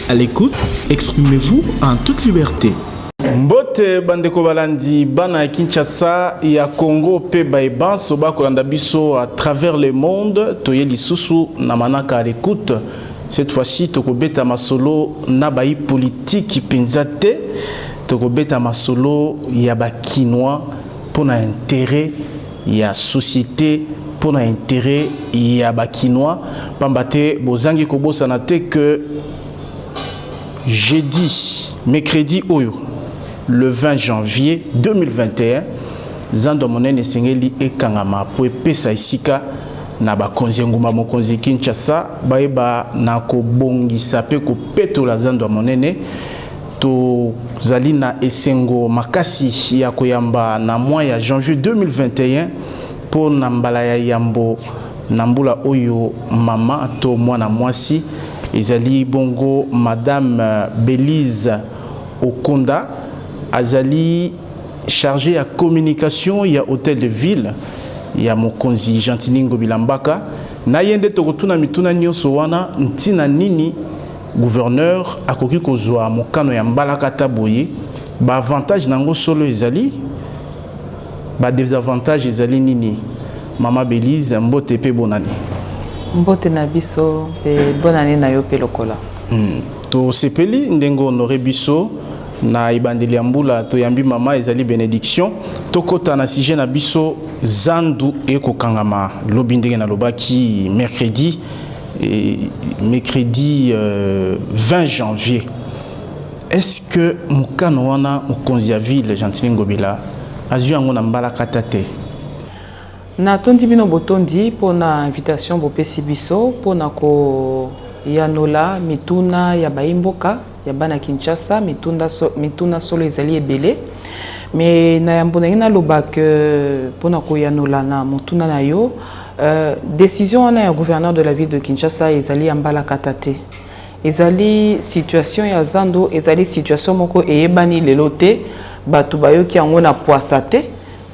À l'écoute, exprimez-vous en toute liberté. Mbote bandeko balandi bana Kinshasa ya Congo pe baiban soba kolanda biso à travers le monde toye lisusu na manaka à l'écoute. Cette fois-ci tokobeta masolo na bai politique penzate tokobeta masolo ya ba kinois pour na intérêt ya société pour na intérêt ya ba kinois pambate bozangi kobosa na te que jeudi mercredi oyo le 20 janvier 2021 Zando Monene Sengeli et Kangama pour pesa isika na ba konzi nguma mokonzi Kinshasa baeba na ko bongisa pe ko peto la Zando Monene to zali na esengo makasi ya koyamba na mois ya janvier 2021 pour nambala ya yambo nambula oyo mama to mwana mwasi ezali bongo madame Bélise Okonda azali chargé à communication ya hôtel de ville ya mokonzi Gentilingo Bilambaka na yende tokotuna mituna nyonso wana ntina nini gouverneur akoki kozwa mokano ya mbalaka taboye ba avantage nango solo ezali ba désavantage ezali nini mama Bélise mbote pe bonani mbote na biso pe bonani na yo pe lokola to sepeli ndengo honoré biso na ibandeli ambula to yambi mama ezali bénédiction tokota na sujet na biso zandu eko kangama lobi ndenge na lobaki mercredi 20 janvier. Est-ce que mukano wana mukonzi ya ville Gentilingo Bila azu yango na mbala katate na tondi bino botondi pona invitation bopesi biso pona ko yanola mituna ya baimboka ya bana Kinshasa mituna solo ezali ebele mais na yambona ina loba que pona ko yanola na mutuna na yo décision na ya gouverneur de la ville de Kinshasa ezali ambala katate ezali situation ya Zando ezali situation moko eyebani lelote batu bayoki yango na poisate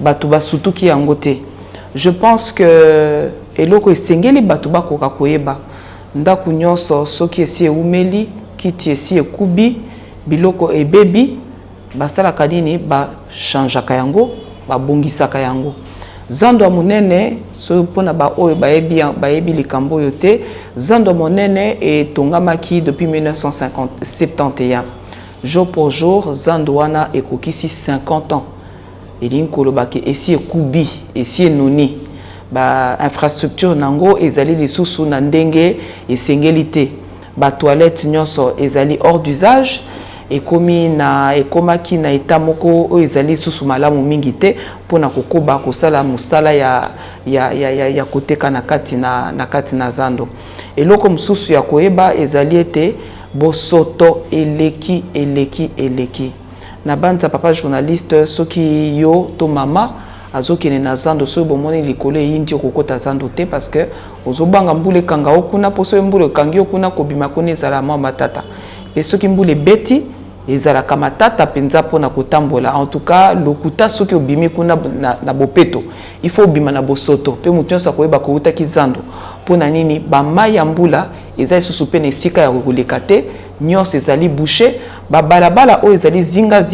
batu basutuki yango te. Je pense que eloko esengeli batu bakoka koyeba ndaku nyonso soki esi eumeli kiti esi ekubi biloko ebebi basala kanini ba changeaka yango ba bongisaka yango. Zando monene so pona ba oyo bayebi likambo yote Zando monene etongamaki depuis 1971 jour pour jour Zando wana ekokisi 50 ans elingi kolobaki esi ekubi esi enoni ba infrastructure nango ezali lisusu na ndenge esengeli te ba toilette nyonso ezali hors d'usage ekomaki na état moko oyo ezali lisusu malamu mingi te pona kokoba kosala musala ya koteka na kati na Zando eloko mususu ya koyeba ezali ete bosoto eleki na banza papa journaliste soki yo to mama azokene na Zando so bomoni likolo yindi kokota Zando te parce que ozobanga mbule kanga okuna poso mbule kangi okuna kobima kone ezala mwa matata pe soki mbule beti ezala kama tata penza pona kotambola en tout cas lokuta soki obimi kuna na bopeto il faut obima na bosoto pe mutu nyonso koyeba kouta ki Zando pona nini ba mai ya mbula ezali susu pe na esika ya koleka te nyonso ezali bouché ba balabala o ezali zinga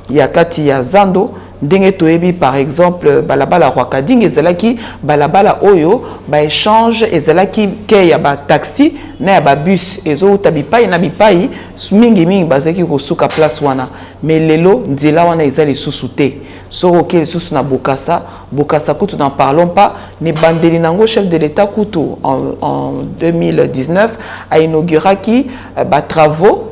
ya kati ya Zando ndenge toyebi par exemple balabala Rwakading ezalaki balabala oyo ba échange ezalaki ke ya ba taxi na ya ba bus ezouta bipai na bipai mingi bazaki kosuka place wana mais lelo nzela wana ezali susu te soko ke susu na Bokassa kutu n'en parlons pas ne bandeli nango chef de l'état kutu en 2019 a inauguraki ba travaux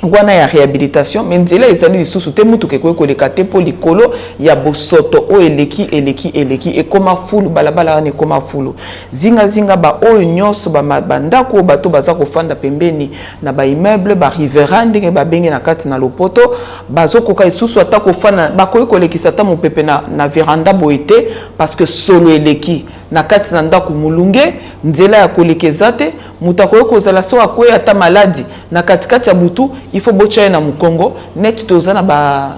wana ya réhabilitation mais nzela ezali lisusu te mutu kekoye koleka te po likolo ya bosoto o eleki ekoma fulu balabala wana ekoma fulu zinga ba oyo nyonso bandako bato baza kofanda pembeni na ba immeuble ba riverain ndenge babenge na kati na lopoto bazokoka lisusu ata kofanda bakoyi kolekisa ata mopepe na veranda boye te parce que solo eleki na kati na ndako mulunge nzela ya kolekeza te mutu akoyi kozala so akoyi ata maladi na katikati ya butu il faut bocha na mukongo net tozana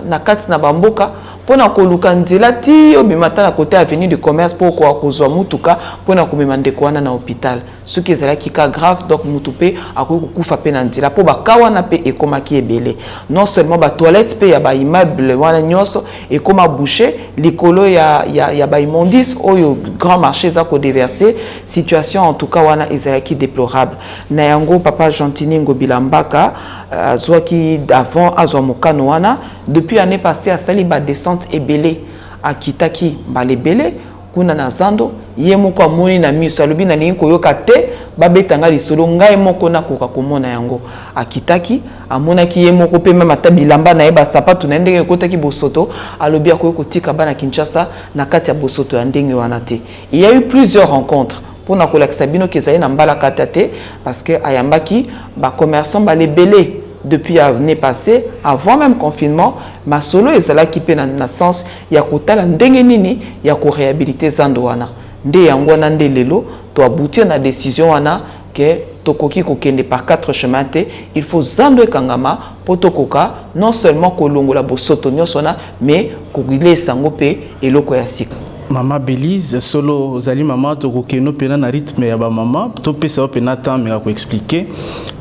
na kati na bamboka pona koluka nzela ti obimata na côté avenue du commerce pour ko kozwa mutuka pona komema ndeko wana na hôpital soki ezalaki ka grave donc mutupe akoki kokufa pe na nzela po bakawana pe ekomaki ebele non seulement ba toilette pe ya ba immeuble wana nyonso ekoma boucher likolo ya ba immondice oyo grand marché za ko déverser situation en tout cas wana ezalaki déplorable na yango papa Gentini Ngobilambaka azwaki avant azwa mokano wana depuis année passée à sali ba descente ebele akitaki balebele kuna na zando ye moko amoni na miso alobi na ningi koyoka te babetanga lisolo ngai moko na koka komona yango akitaki amonaki ye moko pe même ata bilamba na ye basapatu na ndenge ekotaki bosoto alobi akoki kotika bana Kinshasa na kati ya bosoto ya ndenge wana te. Il y a eu plusieurs rencontres pour na kolakisa bino kezali na mbala kata te parce que ayambaki ba commerçant balebele depuis l'année passée, avant même confinement, ma solo ezala ki pe na sens ya kotala ndenge nini ya ko réhabiliter zando wana. Nde yango na nde lelo to aboutir na décision wana que tokoki kokende par 4 chemins te, il faut zando ekangama po tokoka non seulement kolongola bosoto nyonso na mais kokile sango pe eloko ya sika. Mama Belize solo zali mama to kokeno pena na rythme ya ba mama to pesa o pena temps mais ko expliquer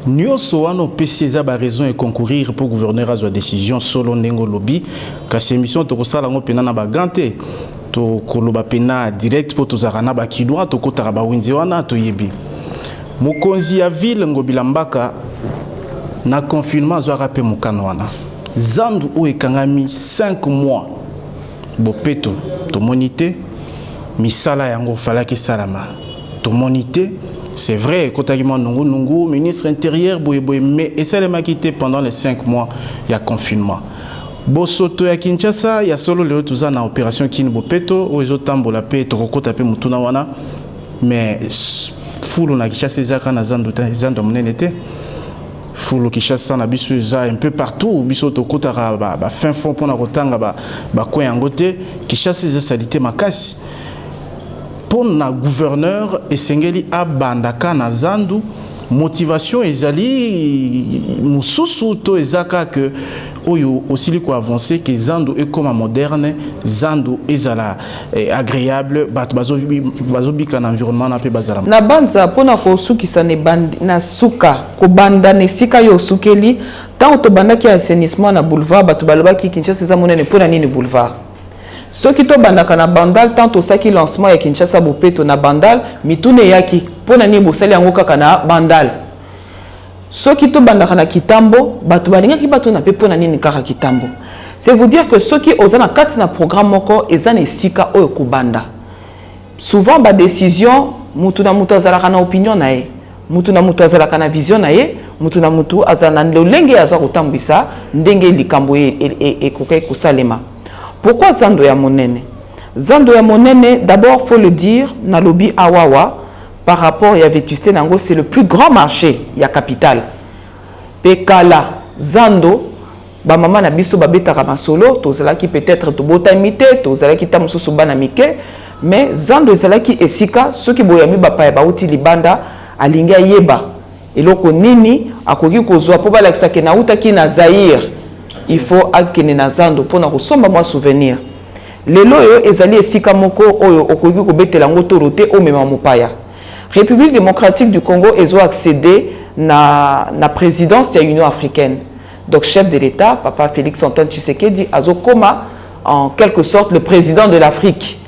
nyonso wana pesa za ba raison et concourir pour gouverneur à sa décision solo ndengo lobby kasi émission to kosala ngo pena na ba ganté to koloba pena direct pour to zarana ba kidwa to kotara ba winzi wana to yebi mokonzi ya ville Ngobilambaka na confinement zo rapé mokano wana zandu o ekangami 5 mois bopeto to monité misala yango falaki salama to monité c'est vrai kotakima nungu ministre intérieur boye mais esalema quitté pendant les 5 mois il y a confinement bosoto ya Kinshasa ya solo le tuza na opération kin bopeto ozo tambola pe to kokota pe mutuna wana mais fulu na Kinshasa ezaka na zando monenete fulu Kinshasa na biso za un peu partout biso to kotara ba fin fond pona kotanga ba ko yango te Kinshasa za salite makasi pona gouverneur esengeli abandaka na zandu motivation ezali mususu to ezaka que oyo aussi li ko avancer que zando est comme moderne zando ezala agréable bat bazo bika na environnement na pe bazala na banza pona ko sukisa ne band na suka ko banda ne sika yo sukeli tant to bandaki assainissement na boulevard bat balobaki Kinshasa za monene pona nini boulevard soki to bandaka na bandal tant to saki lancement ya Kinshasa bopeto na bandal mitune yaki pona nini bosali yango kaka na bandal soki to bandaka na Kitambo batu balingaki batu na pe pona nini kaka Kitambo c'est vous dire que soki ozana kati na programme moko ezana esika oyo kubanda souvent ba décision mutu na mutu azalaka na opinion na ye mutu na mutu azalaka na vision na ye mutu na mutu azana lolenge aza kotambisa ndenge likambo ekokai kosalema. Pourquoi zando ya monene? Zando ya monene, d'abord faut le dire na lobby awawa par rapport à vétusté nango c'est le plus grand marché ya capitale. Pekala zando ba mama na biso ba betaka masolo tozalaki peut-être to botamité tozalaki tamususu bana mike mais zando ezalaki esika soki boyami ba pa ba uti libanda alinga yeba eloko nini akoki kozwa po balakisa ke na utaki na Zaire il faut akene na zando pona kosomba mwa souvenir lelo yo ezali esika moko oyo okoki kobetela ngo torote o mema mopaya. République démocratique du Congo ezo accéder na présidence de l'Union africaine. Donc chef de l'État, papa Félix Antoine Tshisekedi azokoma en quelque sorte le président de l'Afrique.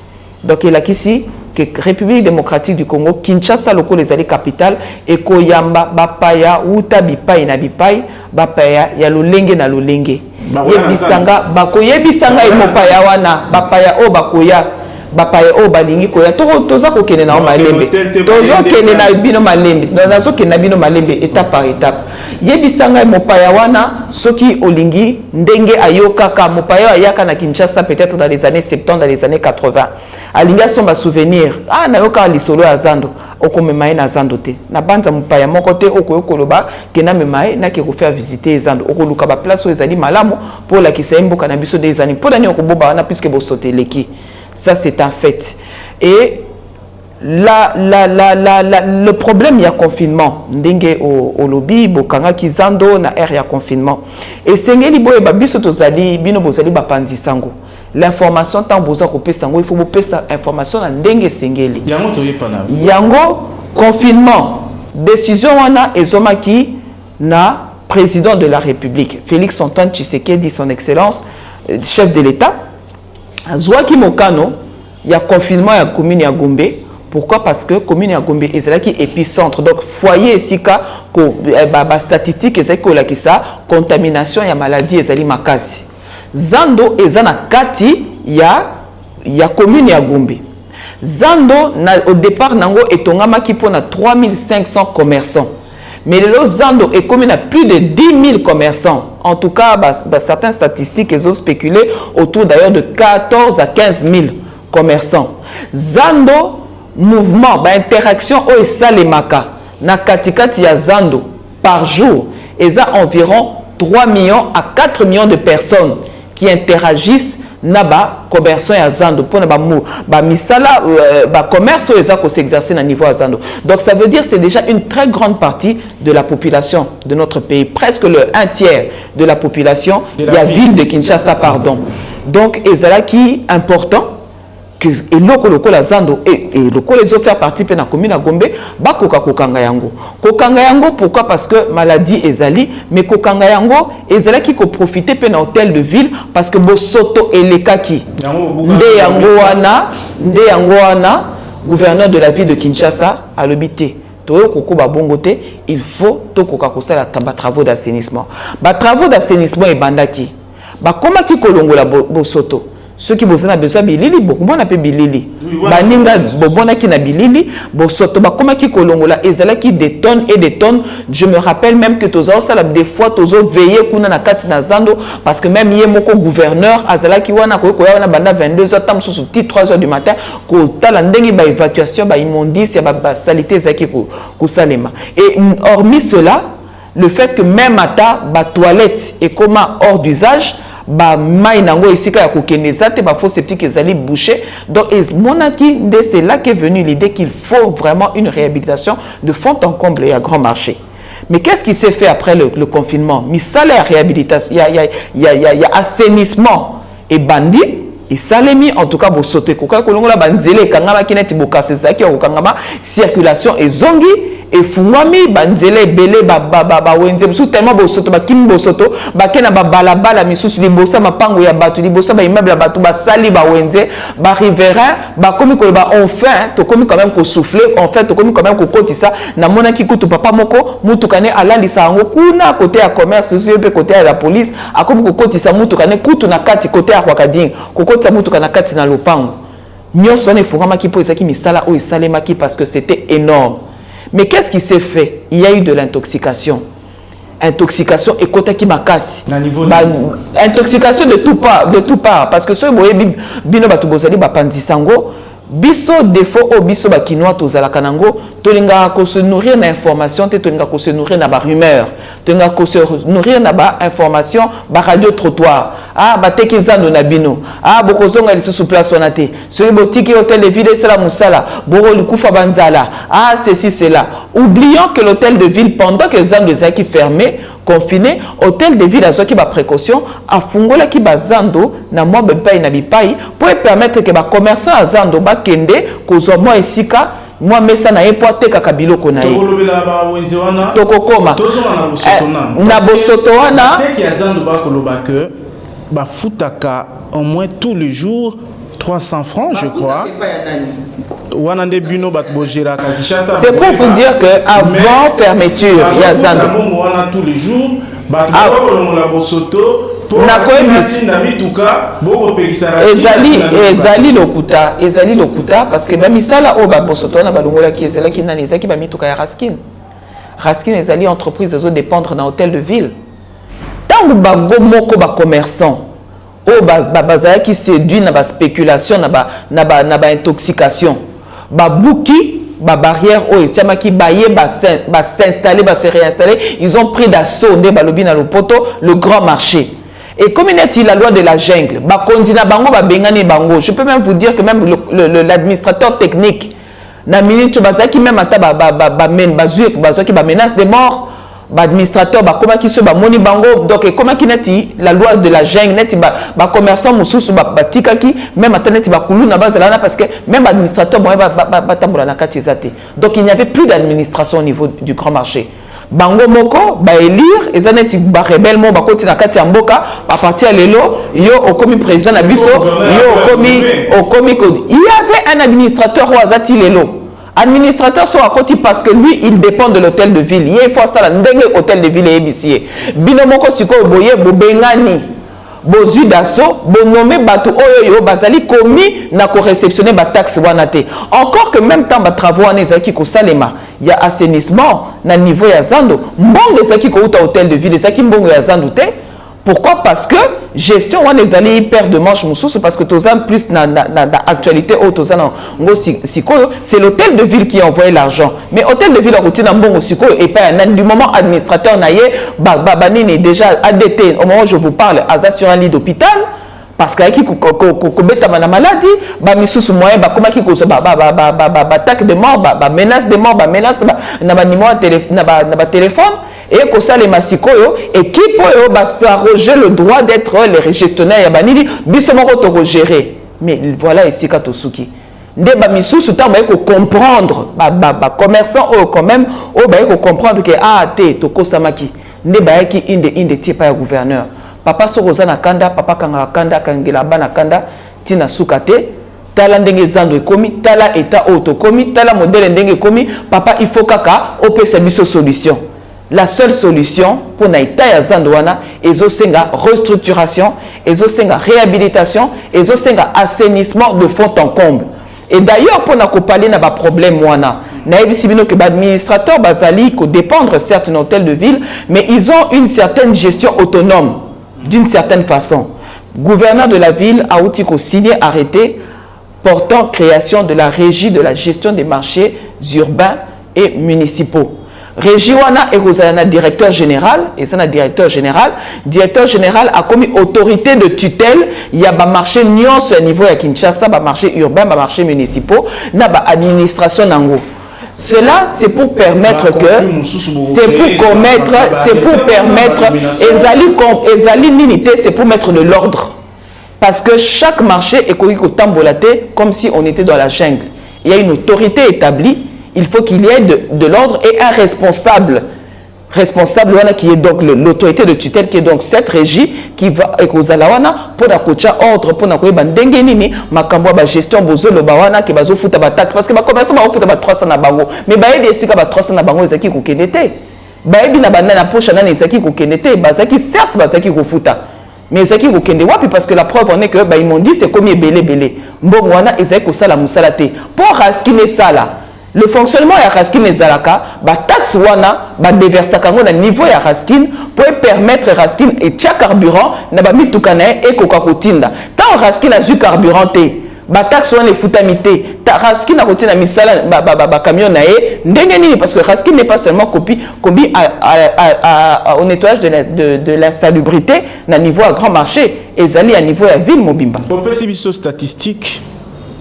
Donc il a ici que République démocratique du Congo Kinshasa loko les alliés capitale et koyamba bapaya uta bipai na bipai bapaya ya lolenge na lolenge. Yebisanga bakoyebisanga emopaya wana bapaya o bakoya bapaya o balingi koya toza kokene na malembe tozo kene na bino malembe nazo kene na bino malembe étape par étape yebisanga mopaya wana soki olingi ndenge ayoka ka mopaya ayaka na Kinshasa peut-être dans les années 70 dans les années 80 alinga somba souvenir na yoka lisolo ya zando okomemaye na zando te na banza mopaya moko te okoyokoloba kena memaye na ke ko faire visiter zando okoluka ba place o ezali malamu pour la kisemboka na biso des années pour dani okoboba wana puisque bo soteleki. Ça, c'est un fait. Et le problème, il y a confinement. Ndenge au lobby, bokanga kizando na ère ya confinement. Et sengeli boye babiso tozali bino bozali bapandi sango. l'information tant besoin ko pesa ngo il faut bo pesa information na ndenge sengeli yango to yepana yango confinement décision wana ezomaki na président de la République Félix Antoine Tshisekedi son excellence chef de l'État azwaki mokano ya confinement ya commune ya Gombe. Pourquoi? Parce que commune ya Gombe ezalaki épicentre donc foyer esika ko ba statistique ezaki la kisa contamination ya maladie ezali makasi zando ezana kati ya commune ya Gombe zando au départ nango etongamaki pona 3500 commerçants mais le zando est comme à plus de 10 000 commerçants. En tout cas, certaines statistiques ont spéculé autour d'ailleurs de 14 à 15 000 commerçants. Zando, mouvement, interaction au Salemaka, na katikati ya Zando, par jour, il y a environ 3 millions à 4 millions de personnes qui interagissent na ba commerçant ya Zando pour na ba misala ba commerce eza ko s'exercer na niveau à Zando. Donc ça veut dire c'est déjà une très grande partie de la population de notre pays, presque le 1/3 de la population de la ville de Kinshasa pardon. Donc ezala qui important que eloko la Zando et loko les ont faire partie de la commune à Gombe ba kokanga yango pourquoi? Parce que maladie ezali mais kokanga yango ezala qui ko profiter pe na hôtel de ville parce que bosoto elekaki nde yango wana gouverneur de la ville de Kinshasa a l'obité to koko ba bongote il faut to koka kosala travaux d'assainissement et bandaki ba koma ki kolongola bosoto. Ceux qui ont besoin de bilili, beaucoup de bilili. Baninga bobona qui na bilili, bosoto bakoma ki kolongola ezala qui des tonnes et des tonnes. Je me rappelle même que tozo sala des fois tozo veiller kuna na kati na Zando parce que même hier moko gouverneur azala ki wana ko wana banda 22h tam sous 3h du matin ko tala ndengi ba évacuation ba immondice ba saleté zaki ko salema. Et hormis cela, le fait que même ata ba toilette et comment hors d'usage ba mai nango isika ya kokeneza te ba faux septique ezali bouché donc monaki c'est là qu'est venue l'idée qu'il faut vraiment une réhabilitation de fond en comble et à grand marché. Mais qu'est-ce qui s'est fait après le confinement? Misala ya réhabilitation il y a assainissement et bandi et salemi en tout cas bo sauter koka kolongola banzele kangama kineti bokase zaki okangama circulation et zongi et fungwami banzele belé ba wenze musu tellement bo soto ba kim bo soto ba kena ba balabala misusu libosa mapango ya batu libosa ba immeuble batu ba sali ba wenze ba riverain ba komi ko ba enfin to komi quand même ko souffler en fait to komi quand même ko kotisa na mona ki kutu papa moko mutu kane alandi sango kuna côté ya commerce pe côté ya la police akomi ko kotisa mutu kane kutu na kati côté ya kwakading ko kotisa mutu kana kati na lopango nyonso ne fungama ki po ezaki misala o isalema ki parce que c'était énorme. Mais qu'est-ce qui s'est fait? Il y a eu de l'intoxication. Intoxication et kotaki makasi. Intoxication de tout part. Parce que ce bino batu bozali bapandi sango, biso défaut au biso bakinois tozala kanango, tolinga ko se nourrir na information, tolinga ko se nourrir na ba rumeur, tolinga ko se nourrir na ba information, ba radio trottoir. Ah bateki zando na bino. Ah bokozonga lisusu place onate. Celui botiki hôtel de ville c'est la musala, boro likufa banzala. Ah ceci c'est là. Oublions que l'hôtel de ville pendant que zando zaki fermé, confiné, hôtel de ville a qui ba précaution, a fungola ki ba zando na moi bepai na bipai pour permettre que ba commerçant à zando ba kende kozwa moi esika moi mesa na epoate kaka biloko na ye tokokoma na bosoto wana te ki azando ba koloba que ba futaka au moins tous les jours 300 francs je crois. C'est pour vous dire que avant fermeture il y a zando tous les jours ezali lokuta parce que ba misala o ba bosoto na balongola ki ezala ki nani ezaki ba mituka ya Raskin ezali entreprise ezo dépendre na hôtel de ville tango ba gomoko ba commerçant o bazala ki séduit na ba spéculation na ba intoxication ba bouki ba barrière o etiamaki baye ba s'installer ba se réinstaller ils ont pris d'assaut nde balobi na lopoto le grand marché. Et comme il est la loi de la jungle, je peux même vous dire que même l'administrateur technique, na minute bazaki même ata ba menace de mort, administrateur comment qui se moni bango donc comment qui neti la loi de la jungle neti ba commerçant mususu ba tikaki même atteneti ba kulu na bazalana parce que même administrateur ba tambola na kati ezate donc il n'y avait plus d'administration au niveau du grand marché bango moko ba élire ezaneti ba rebelle mo ba koti na kati ya mboka à partir lelo yo okomi président na biso yo okomi il y avait un administrateur au azati lelo administrateur soit à côté parce que lui il dépend de l'hôtel de ville il faut ça la ndenge hôtel de ville ébicier bino moko siko boye bobengani bozui dasso bonomé bato oyo yo bazali commis na ko réceptionner ba taxe wana te encore que même temps ba travaux wana ezaki ko salema il y a assainissement na niveau ya zando mbongo ezaki ko uta hôtel de ville ezaki mbongo ya zando te. Pourquoi? Parce que gestion on les allés perdre de manche moussous parce que tous ans plus na actualité au tous ans c'est l'hôtel de ville qui a envoyé l'argent mais hôtel de ville a routine en bon aussi et pas du moment administrateur naïe babanine déjà ADT au moment où je vous parle à sur un lit d'hôpital parce que qui kobeta na maladie ba misusu moyen ba comment qui ko ba attaque de mort ba menace de mort ba menace na ba numéro na ba téléphone et que ça les masikoyo équipe oyo ba s'arroger le droit d'être les gestionnaires ya banini biso moko to gérer mais voilà ici katosuki nde ba misusu ta ba ko comprendre ba commerçant o quand même o ba ko comprendre que te to kosamaki nde ba ki inde tie pa gouverneur papa soko na kanda papa kanga kanda kangela bana kanda tina sukate tala ndenge zando ekomi tala état auto komi tala modèle ndenge komi papa il faut kaka opesa biso solution. La seule solution pour naïta ya zandouana ezo senga restructuration, ezo senga réhabilitation, ezo senga assainissement de fond en comble. Et d'ailleurs pour na parler na ba problème wana, naïbi sibino que administrateur bazali ko dépendre certes d'un hôtel de ville, mais ils ont une certaine gestion autonome d'une certaine façon. Gouverneur de la ville a outil ko signé arrêté portant création de la régie de la gestion des marchés urbains et municipaux. Régie wana et Rosanna directeur général et ça na directeur général a commis autorité de tutelle il y a ba marché nyonso au niveau ya Kinshasa ba marché urbain ba marché municipaux na ba administration nango cela c'est pour permettre ezali l'unité c'est pour mettre de l'ordre parce que chaque marché est tambolaté comme si on était dans la jungle il y a une autorité établie. Il faut qu'il y ait de l'ordre et un responsable qui est donc l'autorité de tutelle qui est donc cette régie qui va ekozalawana pour la coacha ordre pour na koyeba ndenge nini makambo ba gestion bozo lo bawana ki bazo futa ba taxe parce que ba commerçant ba futa ba 300 na bango mais ba yebi esika ba 300 na bango ezaki ko kenete ba yebi na bana na poche na ezaki ko kenete ba zaki certes ba zaki ko futa mais ezaki ko kende wapi parce que la preuve en est que ba ils m'ont dit c'est comme belé mbongo wana ezaki ko sala musala te pour raskine sala. Le fonctionnement ya Raskin et Zalaka, ba taxe wana, ba déversa kango na niveau ya Raskin pour permettre Raskin et tia carburant na ba mitukane et kokakotinda. Tant Raskin a du carburant te, ba taxe wana futamité, ta Raskin a kotina misala ba camion na e, ndenge nini parce que Raskin n'est pas seulement commis au nettoyage de la salubrité na niveau à grand marché, ezali à niveau ya ville mobimba. Pour percevoir statistique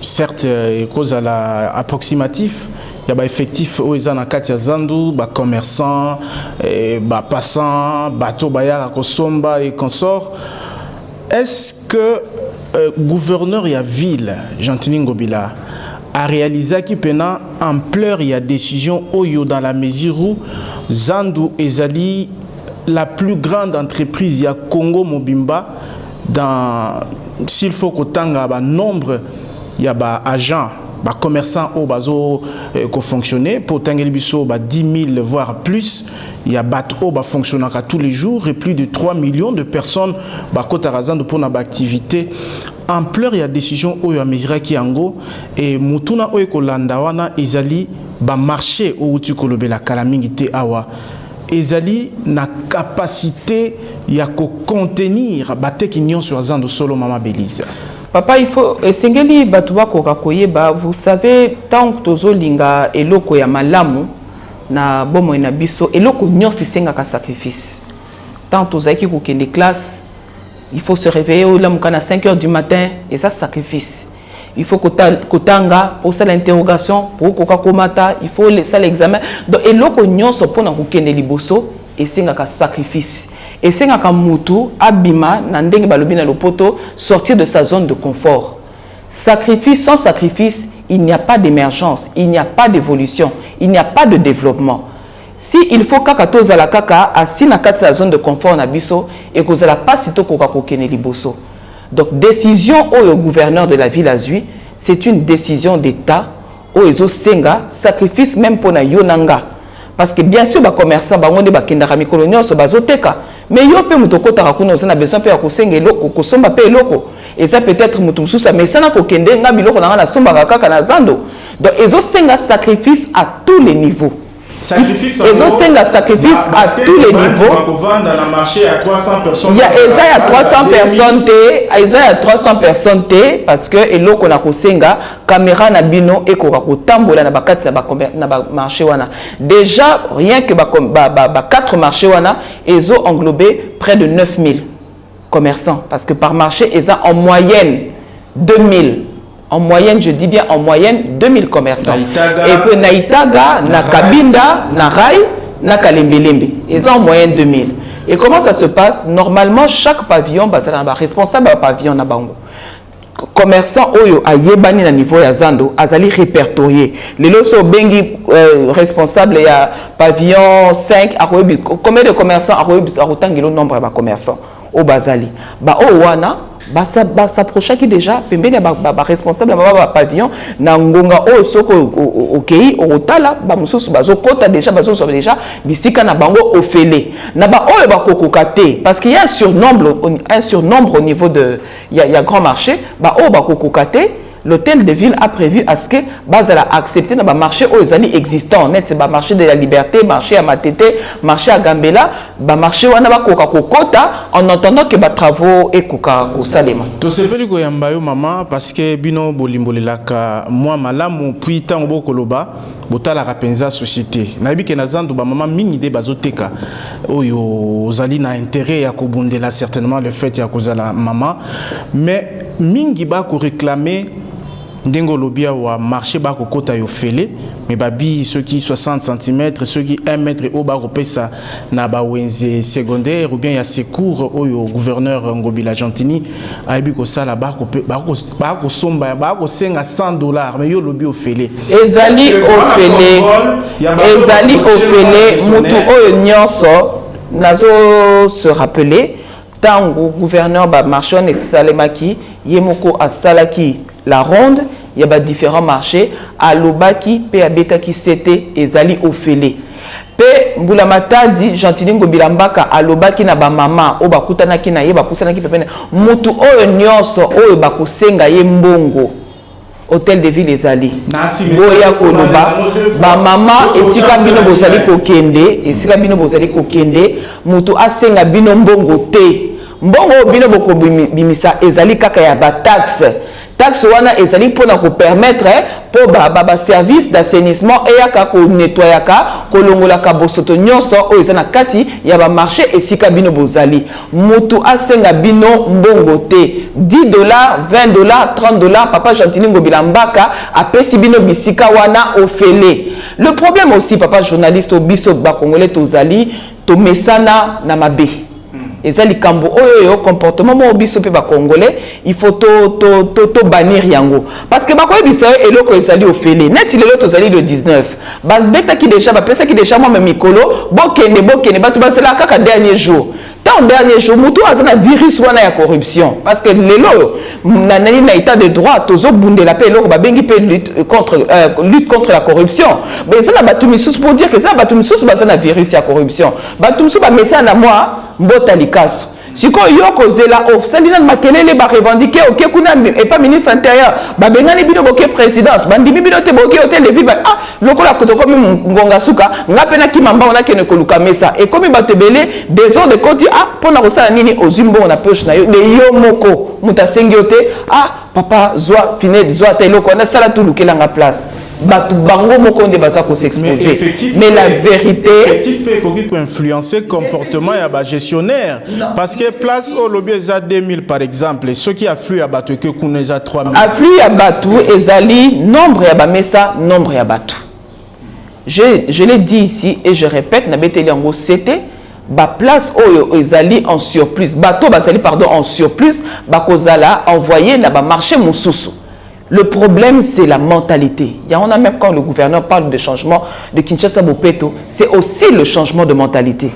certes cause à la approximatif il y a effectif aux anakati zandu ba commerçants ba passants bateau bayar kosomba et consort est-ce que gouverneur ya ville Jean-Tini Ngobila a réalisé qui pena ampleur il y a décision oyo dans la mesure où zandu ezali la plus grande entreprise ya Congo Mobimba dans s'il faut kotanga ba nombre il y a des agents, des commerçants qui fonctionnent. Pour Tangeli Bisso, 10 000 voire plus. Il y a des bateaux qui fonctionnent tous les jours et plus de 3 millions de personnes qui pour une activité. Ampleur, il y a des décisions qui sont qui ango et Mutuna Oekolandawana, Ezali, marché où tu colobes la calamité awa. Ezali, na capacité de contenir les qui sur Zando solo Mama Belize. Papa, il faut singeli batuwa kokakoye ba vous savez tant que tozo linga eloko ya malamu na bomo na biso eloko nyonso senga ka sacrifice tant tozaki ko kende classe il faut se réveiller au lamukana 5h du matin et ça sacrifice il faut kotanga pour ça l'interrogation pour kokakomata il faut ça l'examen donc eloko nyonso pona ko kende liboso esengaka sacrifice, esengaka mutu abima na ndenge balobi na lopoto, sortir de sa zone de confort. Sacrifice, sans sacrifice, il n'y a pas d'émergence, il n'y a pas d'évolution, il n'y a pas de développement. Si il faut kaka tozala kaka assis na kati sa zone de confort na biso et kozala pas sito koka kokene liboso. Donc décision au gouverneur de la ville azui, c'est une décision d'état au ezo senga sacrifice même pour na yonanga. Parce que bien sûr, les commerçants, les bakendaka mikolo nyonso bazoteka, mais yo pe mutokota kuna osana besoin pe ya kosenga eloko, kosomba pe eloko. Et ça peut-être mutu mususa mais ça na kokende nga biloko na na somba kaka na zando. Donc ezo senga sacrifice à tous les niveaux. Sacrifice sacrifice à tous les niveaux. Dans le marché à 300 personnes. Il y a 300 personnes Isaïa 300 personnes parce que eloko na kosenga caméra na bino et ko tambola na bakati na marché wana. Déjà rien que ba 4 marchés wana ezo englobé près de 9000 commerçants parce que par marché ils ont en moyenne 2000. En moyenne, je dis bien en moyenne, 2000 commerçants. Naitaga, et puis Naitaga, na Kabinda, na Rai, na Kalembelembe. Ils ont en moyenne 2000. Et comment ça se passe? Normalement, chaque pavillon, bah, c'est un responsable d'un pavillon na bango. Commerçant oyo a yebani na niveau ya zando, azali répertorié. Les loso bengi responsable ya pavillon 5, combien de commerçants a autant nombre de commerçants au bazali. Ba o wana s'approcha qui déjà pembeni ba responsable ba pavillon na ngonga o soko okei otala ba mususu bazokota déjà bazoso déjà bisika na bango ofele na ba o ba kokokate parce qu'il y a un surnombre au niveau de il y a grand marché ba o ba kokokate. L'hôtel de ville a prévu à ce que bazala accepter dans le marché aux années existants. Net c'est le marché de la liberté, marché à Matete, marché à Gambela, le marché wana ba koka kokota en entendant que ba travaux et koka salema. To sepeli ko yambayo mama parce que bino bolimbolelaka moi malamu puis tango bokoloba botala kapenza société. Na bi ke nazandu ba mama mingi de bazoteka oyo ozali na intérêt ya kobundela certainement le fait ya kozala mama mais mingi ba ko réclamer ndengo lobia wa marché ba kokota yo fele mais babi ceux qui 60 cm ceux qui 1 mètre au ba kopesa na ba wenze secondaire ou bien ya secours au gouverneur Ngobila Gentini aibi ko sala ba ko somba ba ko senga $100 mais yo lobi au fele ezali au fele mutu oyo nyonso nazo se rappeler tango gouverneur ba marché et salemaki yemoko a salaki la ronde, il y a différents marchés. À l'Obaki, P. Abetaki Sete, Ezali Ofele. P. Mboulamata dit, Gentilingo Bilambaka, à l'Obaki na ba mama, Oba Kutanaki na Yeba Kusanaki Pepene, Mutu Oyo Nyonso, Oyo Bakusenga Yembongo, Hôtel de Ville Ezali. Boya Koloba, ba mama, Esika Bino Bozali Kokende, Esika Bino Bozali Kokende, Mutu Asenga Bino Mbongo Te. Mbongo Bino Boko Bimisa, Ezali Kaka ya ba taxe. Taxe wana ezali pour nous permettre pour ba service d'assainissement et yaka ko nettoyaka ko longola ka bosoto nyonso o ezana kati ya ba marché esika bino bozali mutu asenga bino mbongo te $10 $20 $30 papa Gentilingo Bilambaka apesi bino bisika wana ofele. Le problème aussi papa journaliste au biso ba congolais tozali to mesana na mabe. Et ça, les cambo, comportement biso pe ba congolais, il faut to bannir yango. Parce que ba ko biso eloko ezali ofele. Net il est ozali le 19. Bas beta ki déjà ba pesa ki déjà moi mikolo, bokende batu ba c'est la kaka dernier jour. Tant dernier jour mutu azana virus wana ya corruption parce que lelo nanani na état de droit tozo bundela pe eloko ba bengi pe lutte contre la corruption. Mais ça na batu misusu pour dire que ça batu misusu ba na virus ya corruption. Batu misusu ba message na moi mbota likaso siko yoko zela of salina makelele ba revendiquer OK kuna et pas ministre intérieur ba bengani bino boke présidence bandimi bino te boke hôtel de ville ah lokola kotoko ngonga suka ngapena kimamba ona kene koluka mesa et comme ba tebele des ordres de côté ah pona kosala nini ozimbo na poche na yo de yo moko mutasengi ote ah papa zwa fine zwa teloko na sala tout lukelanga place. Bango mokonde baza ko s'exposer mais la vérité effectif peut influencer comportement ya ba gestionnaire parce que place au lobby za 2000 par exemple ceux qui affluent à batu que kuneza 3000 affluent à batu ezali nombre ya ba mesa nombre ya batu je l'ai dit ici et je répète na beteli yango c'était ba place oyo ezali en surplus bato bazali pardon en surplus bakozala envoyé na ba marché mosusu. Le problème, c'est la mentalité. Il y en a même quand le gouverneur parle de changement de Kinshasa Bopeto, c'est aussi le changement de mentalité.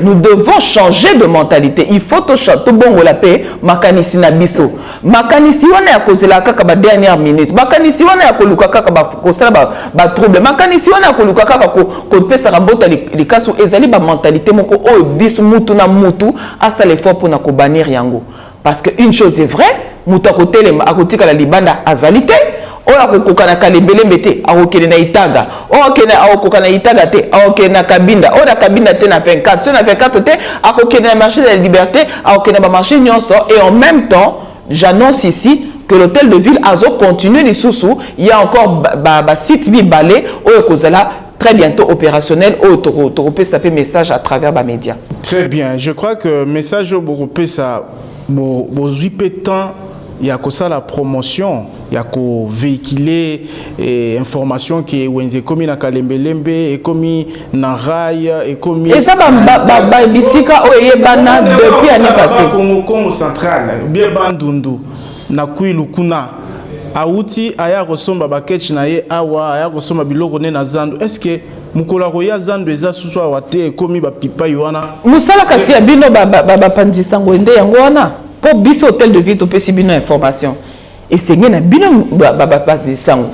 Nous devons changer de mentalité. Il faut tout bon la paix, makanisi na biso. Makanisi wana ya kozela kaka ba dernière minute. Makanisi wana ya koluka kaka ba kosala ba trouble. Makanisi wana ya koluka kaka ko pesa rabota likasu ezali ba mentalité moko o biso mutu na mutu asa l'effort pour na ko bannir yango. Parce que une chose est vraie, muta ko telema akotika la libanda azalité. Ola kokokana kalembele mbete akokene na itaga okene akokana itaga te akokene na kabinda ola kabinda te na 24 so na 24 te akokene na marché de la liberté akokene ba marché nyonso. Et en même temps j'annonce ici que l'hôtel de ville azo continue les sous il y a encore ba site bi balé o kozala très bientôt opérationnel au torope ça fait message à travers ba médias. Très bien, je crois que message au torope ça bo temps. Il y a que ça la promotion, il y a que véhiculer information qui est wenze comme na kalembelembe et comme na rail et comme et ça ba bisika oye bana depuis année passée Congo central bien bandundu na kuilukuna auti aya kosomba baketch na ye awa aya kosomba biloko ne na zandu. Est-ce que mukola ko ya zandu eza susu awate komi ba pipa yoana musala kasi ya bino ba pandisa ngwende yango wana pour biso hôtel de ville to pesi bino information et c'est ngena bino ba pandisango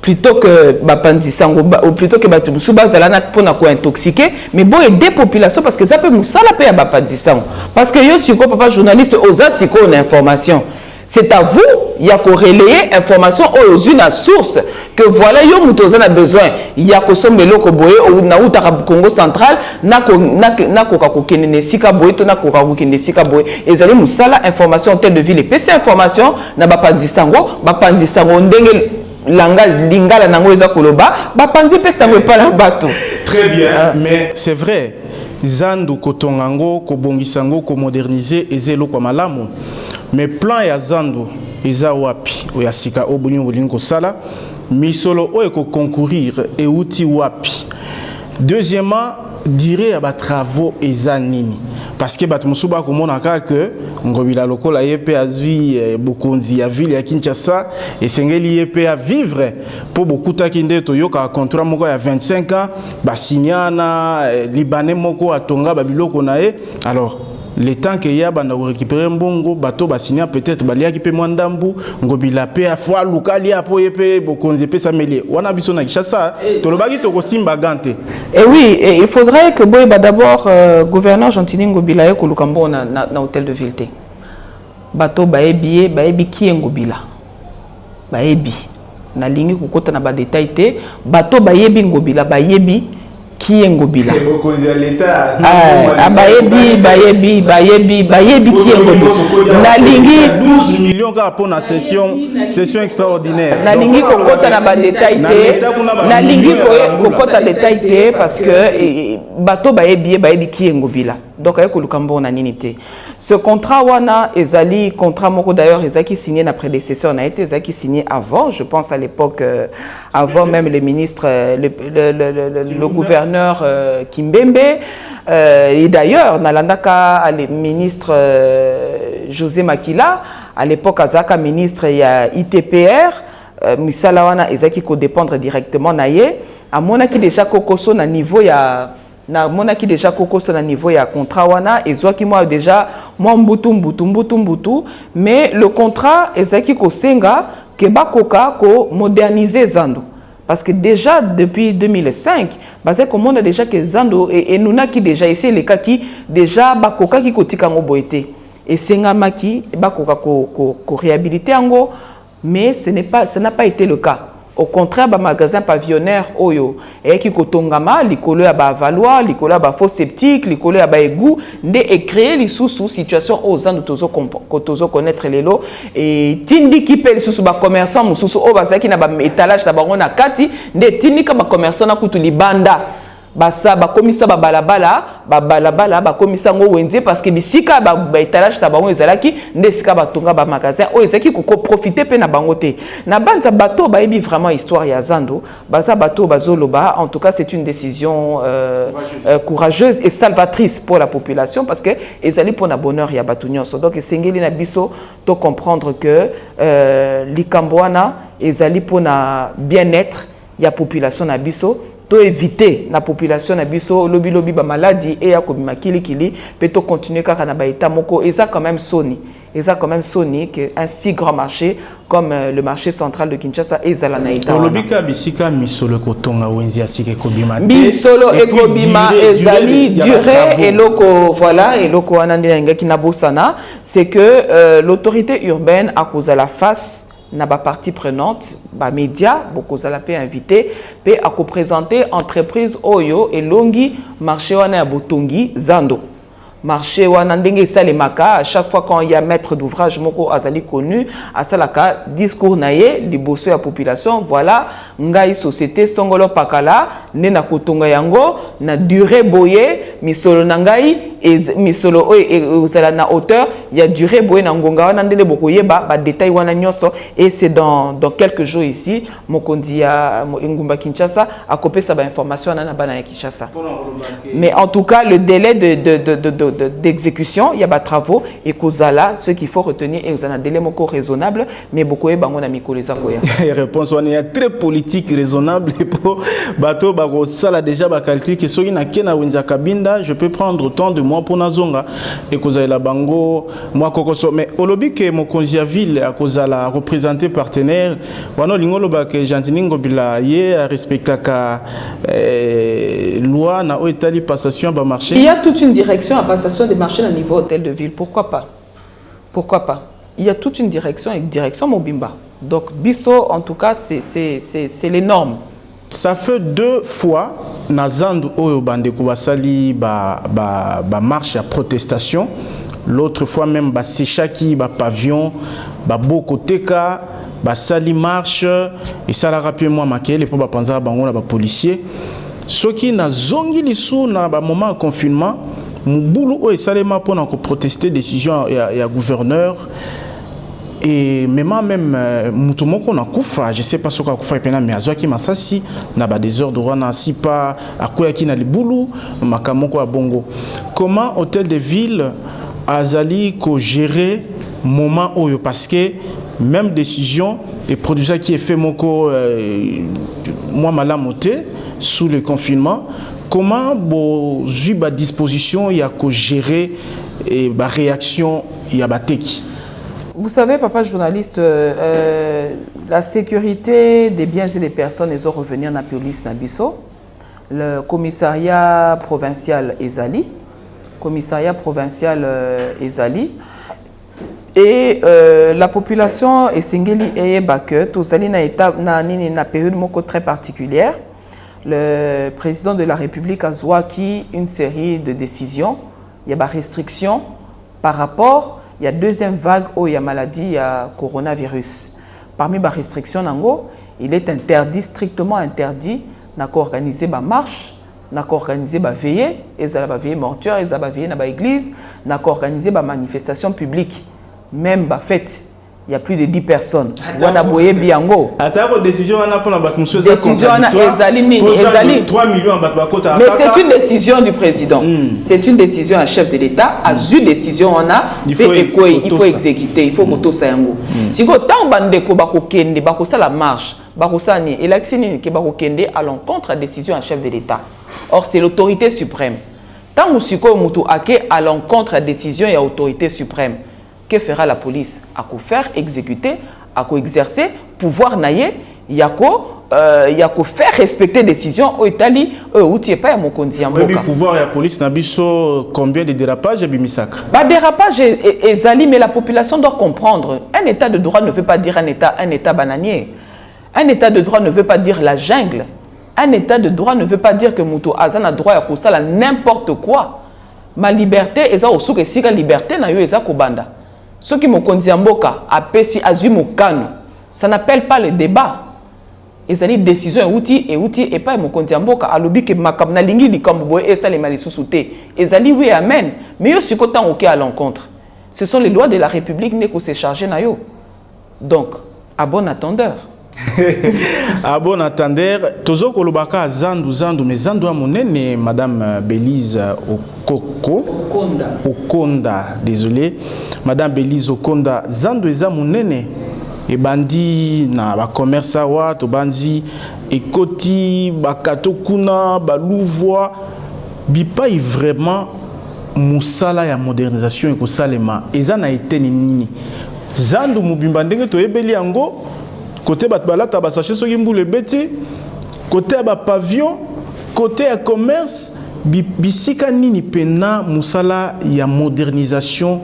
plutôt que ba pandisango ou plutôt que ba tusuba zalana pona ko intoxiquer mais bon et des populations parce que ça peut musala pe ya ba pandisango parce que yo siko papa journaliste oza siko on information. C'est à vous, il y a qu'à relayer information aux une source que voilà, yo mutoza a besoin. Il y a qu'à sommer loko boye ou na uta Congo central na kokene sika boye to na kokene sika boye. Ezali musala information telle de ville et PC information na ba pandisango ndenge langage lingala nango eza koloba ba pandi pesa ngo pa la bato. Très bien, mais c'est vrai. Zandu kotongango ko bongisango ko moderniser ezelo kwa malamu. Mais plan ya zandu eza wapi oya sika obunyo bolingo sala misolo oyo ko concourir et outil wapi. Deuxièmement, dire à ba travaux eza nini parce que bat musuba ko mona ka que ngobila lokola yepe azui bokonzi ya ville ya Kinshasa et sengeli yepe à vivre pour beaucoup ta kinde to yoka contrat moko ya 25 ans ba signana libanais moko atonga ba biloko nae. Alors le temps que ya banda récupérer mbongo bato ba signer peut-être balia ki pe mwandambu ngobila pe a fois lukali apo yepe bokonzi pe sameli wana biso na Kinshasa to lobaki to ko simba gante. Et oui, et il faudrait que boyeba d'abord gouverneur Gentini ngobila ye ko lukambo na hôtel de ville te bato baebi ki ngobila baebi na lingi kokota na ba détail te bato bayebi ngobila bayebi qui ngobila bayebi qui ngobila na lingi 12 millions pour la session extraordinaire na lingi kokota na ba détail te na lingi kokota détail te parce que bato bayebi qui ngobila donc ayeko lukambo na nini te. Ce contrat wana ezali contrat moko d'ailleurs ezaki signé na prédécesseur na été ezaki signé avant, je pense à l'époque avant même le ministre le gouverneur Kimbembe et d'ailleurs nalandaka le ministre José Makila à l'époque azaka ministre ya ITPR misala wana ezaki ko dépendre directement na ye amonaki déjà kokoso na niveau ya na monaki déjà kokoso na niveau ya contrat wana ezwaki moi déjà moi mbutu mais le contrat ezaki ko senga ke bakoka ko moderniser Zando parce que déjà depuis 2005 basé comme on a déjà que Zando et nuna qui déjà ici les cas qui déjà bakoka ki kotika ngo boete et senga maki bakoka ko réhabiliter ngo mais ça n'a pas été le cas. Au contraire, ba magasin pavillonnaire oyo et qui kotongama likolo ya ba valoir likolo ya ba faux septique likolo ya ba égout ndé et créer les sous situation aux ans tozo connaître les lots et tindi ki pe sous ba commerçant mususu o bazaki na ba étalage na bango na kati ndé tindi ka ba commerçant na kutu libanda basa bakomisa balabala bakomisa ngo wenze parce que bisika ba étalage ta bango ezalaki ndesika batonga ba magasin o ezaki ko profiter pe na bango te na banza bato ba ebi vraiment histoire ya Zando baza bato bazoloba en tout cas c'est une décision courageuse et salvatrice pour la population parce que ezali pour na bonheur ya bato nyonso donc esengeli na biso to comprendre que likambwana ezali pour na bien-être ya population na biso to éviter la population na biso lobi ba maladie et ya kobima kili peut to continuer kaka na ba état moko et ça quand même soni que un si grand marché comme le marché central de Kinshasa et zala na état lobika bisika misolo kotonga wenzi asike kobima misolo e kobima ezali durée et loko voilà et loko anandina ngaki na bosana c'est que l'autorité urbaine a causé la face na ba partie prenante ba média beaucoup za la peut inviter peut à présenter entreprise oyo et longi marché wana ya botongi Zando marché wana ndenge salemaka à chaque fois quand il y a maître d'ouvrage moko azali connu à salaka discours naie liboso ya population voilà ngai société songolo pakala ne na kotonga yango na durée boye misolo nangai et misolo et uzala na hauteur il y a durée boye na ngonga wana ndele bokoyeba ba détail wana nyoso et c'est dans quelques jours ici mokondi ya ngumba Kinshasa a kopesa ba information na bana ya Kinshasa mais en tout cas le délai d'exécution il y a des travaux et kozala ce qu'il faut retenir et vous en a délai moko raisonnable mais beaucoup et bango na mikoleza koya réponse on est très politique raisonnable pour bateau bako sala déjà ba qualité que soki na kena wenza kabinda je peux prendre autant de mois pour nazonga et kozala bango moi kokoso mais olobi que mokonzi ya ville a kozala représenter partenaire wana lingolo ba que Jantiningo bila ye respecta ka loi na o etali passation ba marché il y a toute une direction à passation des marchés à niveau hôtel de ville. Pourquoi pas? Il y a toute une direction et direction Mobimba. Donc, Bisso, en tout cas, c'est les normes. Ça fait 2 fois, Nazandu Oyo Bandeko Basali marche à protestation. L'autre fois même, Sechaki, pavillon, Bokoteka, Basali marche. Et ça l'a rappelé moi, Makel, pour penser à Bango, policier. Ce qui n'a zongi l'issue dans le moment de confinement, Mouboulou et Salema pour protester décision ya gouverneur et même Moutoumoko na kufa je sais pas ce qu'on kufa pena mais azwaki masasi na ba désordre wana si pas akoyaki na libulu makamoko ya bongo comment hôtel de ville azali ko gérer moment oyo parce que même décision et produit qui est fait moko moi malamoté sous le confinement. Comment vous avez à disposition il y a que gérer et la réaction il y a bateki. Vous savez, papa journaliste, la sécurité des biens et des personnes ils ont revenu à la police Nabiso, le commissariat provincial Ezali, et la population est singeli et baque tous ali na étape na période moko très particulière. Le président de la République a joué une série de décisions. Il y a des restrictions par rapport, il y a deuxième vague où il y a maladie, il y a coronavirus. Parmi les restrictions, il est interdit, strictement interdit, d'organiser des marches, d'organiser des veillées, des veillées mortuaires, des veillées dans l'église, d'organiser des manifestations publiques, même des fêtes. Il y a plus de 10 personnes. Wana boye biango. Attends, décision on a pour la décision 3 millions à Batbakota. Mais c'est une décision du président. C'est une décision à chef de l'État. À une décision on a il faut exécuter, il faut moto sayango. Si ko tant bandeko bako kende bako ça la marche, bako ça ni élection ni ke bako kende à l'encontre de la décision à chef de l'État. Or c'est l'autorité suprême. Tant musiko moto ake à l'encontre de la décision et autorité suprême. Que fera la police? À quoi faire exécuter, à quoi exercer, pouvoir naïe, il y a quoi faire respecter décision au Italie, où tu es pas à mon conti en boka. Pouvoir et la police n'a biso combien de dérapages et bimisaka? Bah dérapage et zali, mais la population doit comprendre. Un état de droit ne veut pas dire un état bananier. Un état de droit ne veut pas dire la jungle. Un état de droit ne veut pas dire que Mouto Azan a droit à ça n'importe quoi. Ma liberté est aussi que si la liberté n'a eu eza kobanda. Ce qui me conduit en boka, ça n'appelle pas le débat. ezali décision et pas mokonzi ya mboka alobi ke makambo na lingi likambo boye esalema lisusu te ezali oui amen mais yo siko tant OK à l'encontre ce sont les lois de la République ne ko se charger na yo donc à bon attendeur à bon attendeur tozo kolobaka zandu mais zandu amonene madame Bélise Okonda désolé madame Bélise Okonda zandu eza monene et bandi na ba commerce wa to banzi ekoti bakato kuna balouvoa bipai vraiment musala ya modernisation eko salema eza na eteni nini zandu mubimba ndenge to ebeli yango côté bat balata ba sachet soki mbule beti côté ba pavillon côté ya commerce bisika nini pena musala ya modernisation.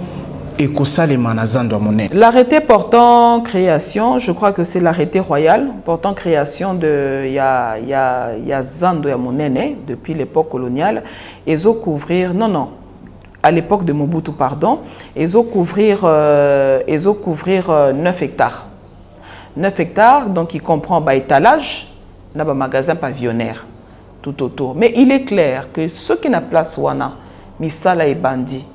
L'arrêté portant création, je crois que c'est l'arrêté royal portant création de ya Zando ya Monene depuis l'époque coloniale. Ils ont couvrir à l'époque de Mobutu pardon, ils ont couvrir 9 hectares. 9 hectares donc il comprend étalage, na ba magasin pavillonnaire tout autour. Mais il est clair que ceux qui na place wana misala et bandit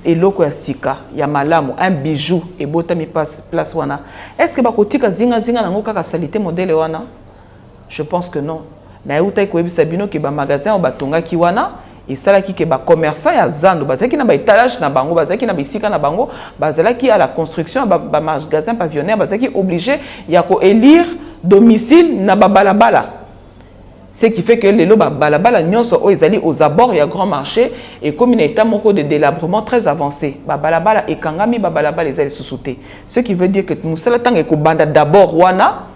et loko ya sika ya malamu un bijou et botami place wana est-ce que bakotika zinga nango kaka salité modèle wana je pense que non na euta ko ebisa bino ke ba magasin o batonga ki wana et sala ki ke ba commerçant ya Zando bazaki na ba étalage na bango bazaki na bisika na bango bazalaki à la construction ba magasin pavillonnaire bazaki obligé ya ko élire domicile na ba balabala. Ce qui fait que les lots balabala nyonso ezali aux abords ya grand marché et comme il y a un moko de délabrement très avancé balabala et kangami balabala ezali sous-souté ce qui veut dire que musala tang eko banda d'abord wana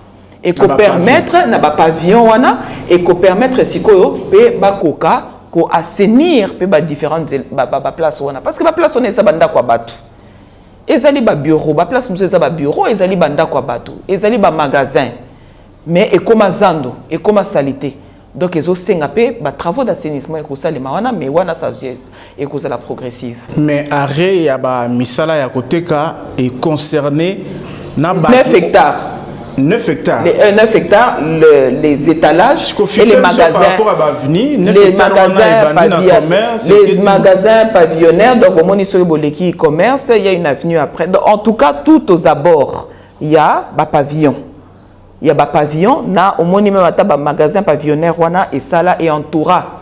et ko permettre na ba pavillon wana et ko permettre sikoyo pe ba koka ko assainir pe ba différentes ba place wana parce que ba place wana eza banda kwa batu ezali ba bureau ba place muso eza ba bureau ezali banda kwa batu ezali ba magasin mais et comme Zando et comme salité. Donc, ils ont des travaux d'assainissement et mais wana ça et cause la progressive. Mais arrêt ya ba misala ya koteka est concerné 9 hectares. 9 hectares. 9 hectares, les étalages et les magasins. Les magasins pavillonnaires. Donc, au Monisoboleki commerce, il y a une avenue après. Donc, en tout cas, tout aux abords, il y a un pavillon. Il y a un pavillon, na au monument à un magasin pavillonnaire wana et ça là et entoura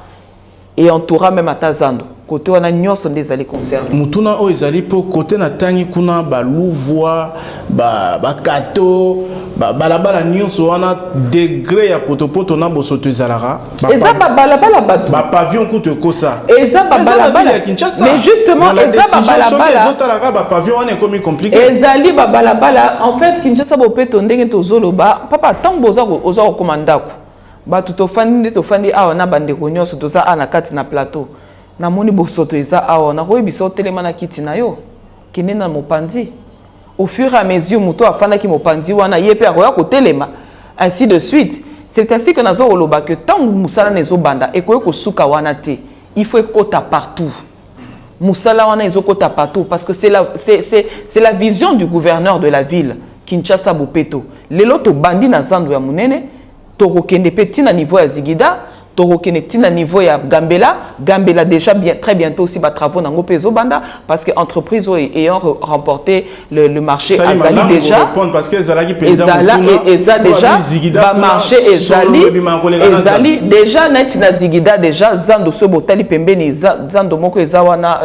même à Tazando. Côté on a nyonso des allées concernés. Mutuna o ezali po côté na tangi kuna ba louvoa ba kato balabala nyonso wana degré ya potopoto na bosoto ezalara. Eza balabala bato. Ba pavillon kuto kosa. Eza balabala. Mais justement eza balabala. Les autres la ba pavillon wana komi compliqué. Ezali balabala en fait Kinshasa bopeto ndenge tozoloba papa tant boza oza komandako. Ba tutofandi tofandi awa na bandeko nyonso toza ana kati na plateau. Na moni bosoto eza awa na ko biso telema na kiti na yo kine na mopandi au fur et à mesure muto afana ki mopandi wana yepe akoya ko telema ainsi de suite c'est ainsi que nazo oloba que tant musala nezo banda e ko suka wana te il faut ekota partout musala wana ezo kota partout parce que c'est la vision du gouverneur de la ville Kinshasa Bopeto lelo to bandi na Zando ya munene to kokende petit na niveau ya Zigida Torokenetina niveau ya Gambela déjà très bientôt aussi va travaux dans Ngopezo Banda parce que entreprise ayant remporté le marché Azali déjà parce que Zalagi déjà va marché Ezali déjà netina Zigida déjà Zando Sobotali Pembeni Zando Moko Ezawana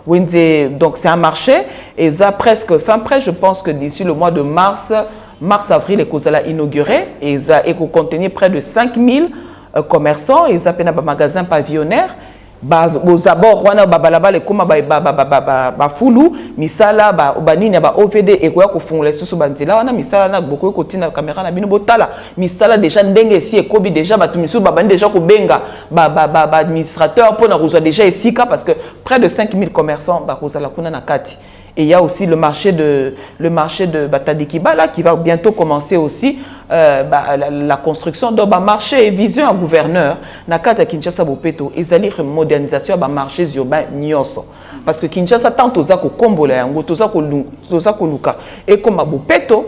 Wenze donc c'est un marché et ça presque fin près je pense que d'ici le mois de mars-avril et qu'on a inauguré et ça et qu'on contenait près de 5000 commerçants ils appellent un magasin pavillonnaire aux abords wana balabala les kuma ba fulu misala ba banini ba OVD et quoi ko fungula susu banzela wana misala na beaucoup kotina caméra na bino botala misala déjà ndenge si ekobi déjà ba tumisu ba bandi déjà ko benga ba administrateur pour na kozwa déjà esika parce que près de 5000 commerçants ba kozala kuna na kati. Et il y a aussi le marché de Batadikiba là qui va bientôt commencer aussi la construction d'un marché vision à gouverneur nakata Kinshasa Bopeto ezali modernisation ba marché urbain nyonso parce que Kinshasa tant toza ko kombola yango toza ko luka et comme Bopeto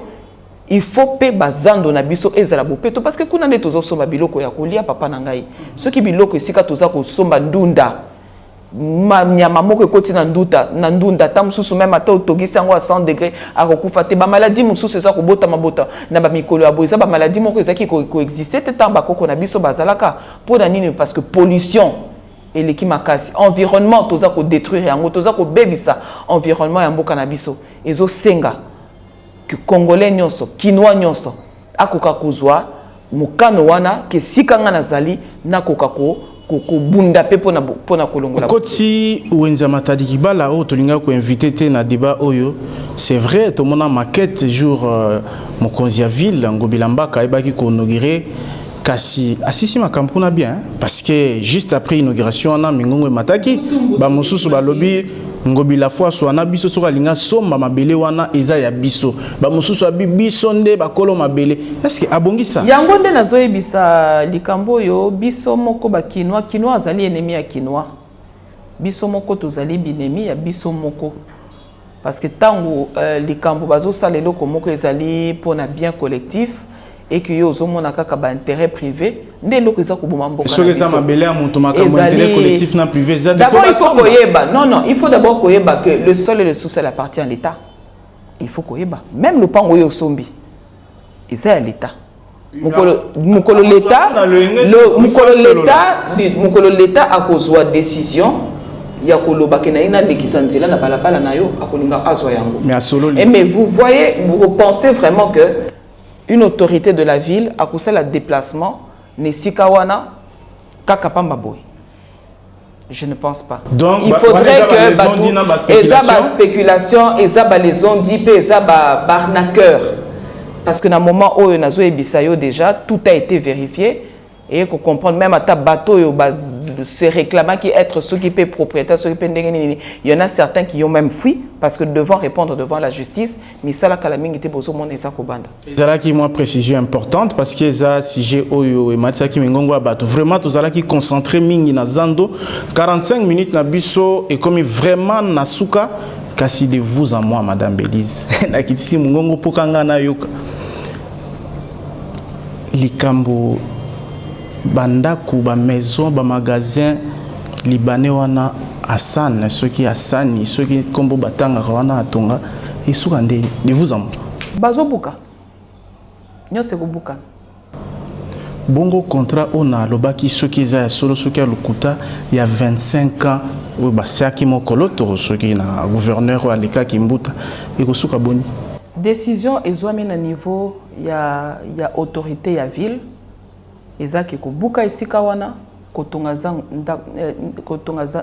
il faut pe bazando na biso ezala bopeto parce que kuna nde tozo somba biloko ya kolia papa na ngai soki biloko esika toza ko somba ndunda nyama moko ekoti na ndunda ta mususu même ata otogisi yango à 100 degrés akokufa te ba maladie mususu eza kobota mabota na ba mikolo ya boza ba maladie moko ezaki ko exister te tamba koko na biso bazalaka pour na nini parce que pollution et l'équipe makasi environnement toza ko détruire yango toza ko bebisa environnement ya mboka na biso ezo senga que congolais nyonso kinois nyonso akoka kozwa mukano wana ke sikanga nazali na koka ko bunda pe pona kolongola koti wenza matadi kibala o tolinga ko inviter te na débat oyo c'est vrai to mona maquette jour mokonzi ya ville ngobilambaka ebaki ko inaugurer kasi asisi makampuna bien parce que juste après inauguration na mingongo mataki ba mususu ba lobby ngobi la fois so na biso so kalinga somba mabele wana eza ya biso ba mususu abi biso nde bakolo mabele est-ce que abongisa yango nde nazoyebisa likambo yo biso moko ba kinois azali ennemi ya kinois biso moko tozali binemi ya biso moko parce que tango likambo bazo salelo ko moko ezali pona bien collectif et que yo zomona kaka ba intérêt privé ndé loko eza koboma mboka so eza mabele ya mutu makambo intérêt collectif na privé za d'abord il faut koyeba non il faut d'abord koyeba que le sol et le sous-sol appartient à l'État il faut koyeba même le pango yo sombi eza à l'État mukolo l'État a kozwa décision ya koloba ke na ina lekisa nzela na balabala na yo akolinga azwa yango mais vous voyez vous pensez vraiment que une autorité de la ville a poussé le déplacement Nesikawana Kakapamba Boy. Je ne pense pas. Donc, il faudrait que les spéculation, les ont dit, les barnaqueurs. Parce que dans le moment où Nazo et Bissayo déjà, tout a été vérifié. Et qu'on comprend même à ta bateau, se réclamant qui être ceux qui paient propriétaire, ceux qui paient. Il y en a certains qui ont même fui parce que devant répondre devant la justice, mais ça la calaming était besoin de ça kobanda. C'est là qui moi précision importante parce que ça sujet oyo et matsa qui mengongo abato vraiment tout ça qui concentré mingi na zando 45 minutes na biso et comme vraiment na suka kasi de vous à moi madame Bélise na kitisi mengongo pokanga na yoka likambo bandaku ba maison ba magasin libanais wana Hassan ceux qui Hassan ceux qui kombo batanga wana atonga isuka ndeni de vous en bazobuka nyose kubuka bongo contrat ona lobaki ceux qui za solo ceux qui lukuta il y a 25 ans ou basaki mokolo to ceux qui na gouverneur aleka kimbuta et kosuka boni décision ezwami na niveau ya autorité ya ville ezaki kubuka isika wana kotonga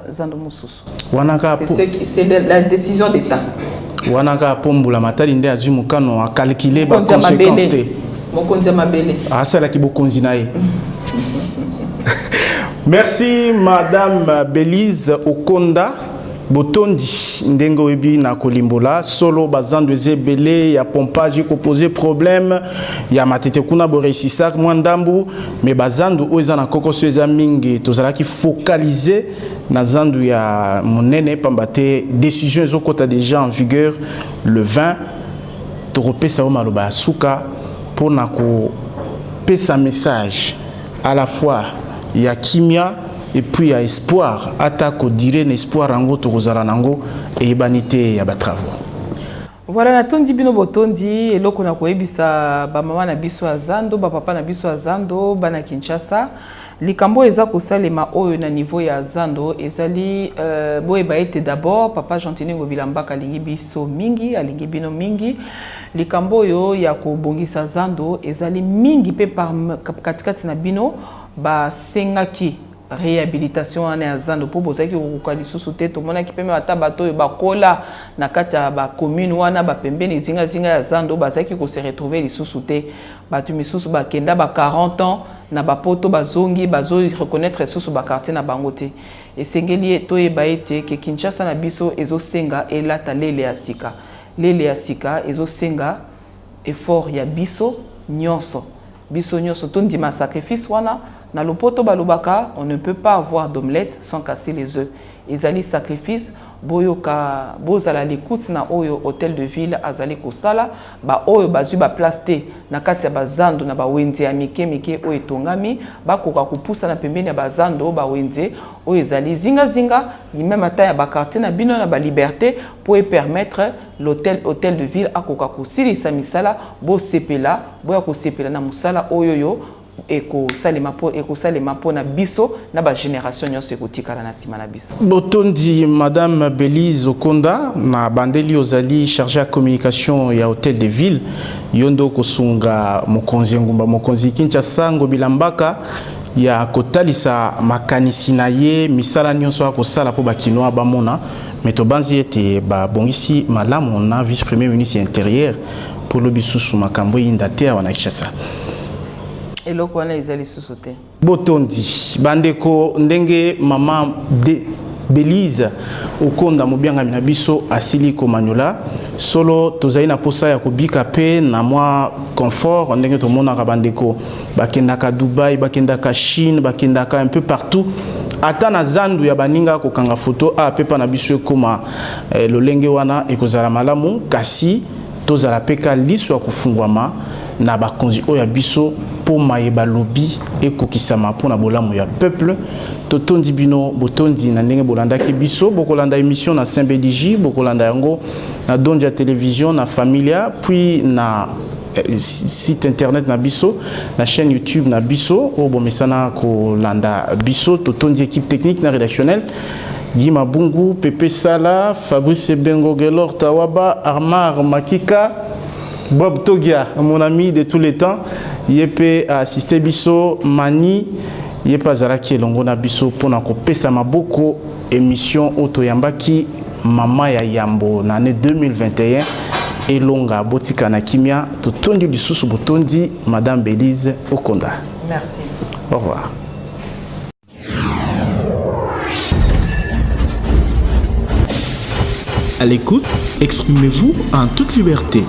zando mususu wanaka c'est la décision d'état wanaka pombula matali nde azwi mukano a calculer ba conséquences te mokonzi mabele asala ki bokonzi nae merci madame Bélise Okonda Botondi ndengo webi na kolimbola solo bazando ezebele ya pompage ko poser problème ya matete kuna bo réussir mwandambu mais bazando oza na kokoso eza mingi tozala ki focaliser na zando ya monene pambate décision ezokota déjà en vigueur le 20 toropesa o maloba suka pour na ko pesa message à la fois ya kimia et puis il y a espoir attaque dire l'espoir ango tozala nango et banité ya ba travaux voilà na tondi bino botondi eloko na koyebisa ba mama na biso azando ba papa na biso azando bana Kinshasa likambo eza kosalema oyo na niveau ya azando ezali boyeba ete d'abord papa Gentini Ngobilambaka alingi biso mingi alingi bino mingi likambo oyo ya kobongisa azando ezali mingi pe par katikati na bino ba sengaki réhabilitation en azando pour bozaki ko lisusu te to mona ki peme ata bato bakola na kati ya ba commune wana ba pembeni zinga ya azando bazaki ko se retrouver lisusu te batu misusu ba kenda ba 40 ans na ba poto bazongi bazo reconnaître lisusu ba quartier na bango te esengeli to yeba ete ke Kinshasa na biso ezo senga elata lele ya sika ezo senga effort ya biso nyonso to ndima sacrifice wana. Na lopoto balobaka, on ne peut pas avoir d'omelette sans casser les œufs. Ezali sacrifice, boyoka bozala l'écoute na oyo hôtel de ville azali kosala ba oyo bazwi ba place te na kati ya bazando na ba wenze ya mike oyo etongami bakoka kupusa na pembeni ya bazando ba wenze oyo ezali zinga même ata ya ba quartier na bino na ba liberté pour permettre hôtel de ville akoka kosilisa misala bo sepela boya kosepela na musala oyo yo ekosalema po na biso na ba génération nyonso ekotikala na sima na biso. Botondi Madame Bélise Okonda na bandeli ozali chargé à communication ya hôtel de ville yondo kosunga mokonzi ngumba mokonzi Kinshasa Ngobilambaka ya kotalisa makanisi na ye misala nyonso akosala po bakinoa bamona metobanzi ete babongisi malamu na vice premier ministre intérieur pour le bisusu makambo indate wana Kinshasa. Eloko wana ezali susu te. Botondi bandeko ndenge mama Bélise Okonda mobianga na biso asili komanyola solo tozali na posa ya kobika pe na mwa confort ndenge to mona ka bandeko bakendaka Dubaï bakendaka Chine bakendaka un peu partout ata na zandu ya baninga kokanga photo a pepa na biso koma lolenge wana ekozala malamu kasi tozala peka liso ya kufungwama na bakonzi oya biso po mayeba lobi ekokisama po na bolamu ya peuple totondi bino botondi na ndenge bolanda ki biso bokolanda émission na Saint-Bédiji bokolanda yango na Donja télévision na Familia puis na site internet na biso na chaîne YouTube na biso o bomesana kolanda biso totondi équipe technique na rédactionnel Guy Mabungu, Pepe Sala, Fabrice Bengo Gelor Tawaba, Armar Makika, Bob Togia, mon ami de tous les temps, Yepe assisté Bisso, Mani, Yepa Zaraki Longona Bisso, Ponako Pesa Maboko, émission Otoyambaki, Mama ya Yambo, l'année 2021, et Longa, Botika Nakimia, Totondi Bissous Botondi, Madame Bélise Okonda. Merci. Au revoir. À l'écoute, exprimez-vous en toute liberté.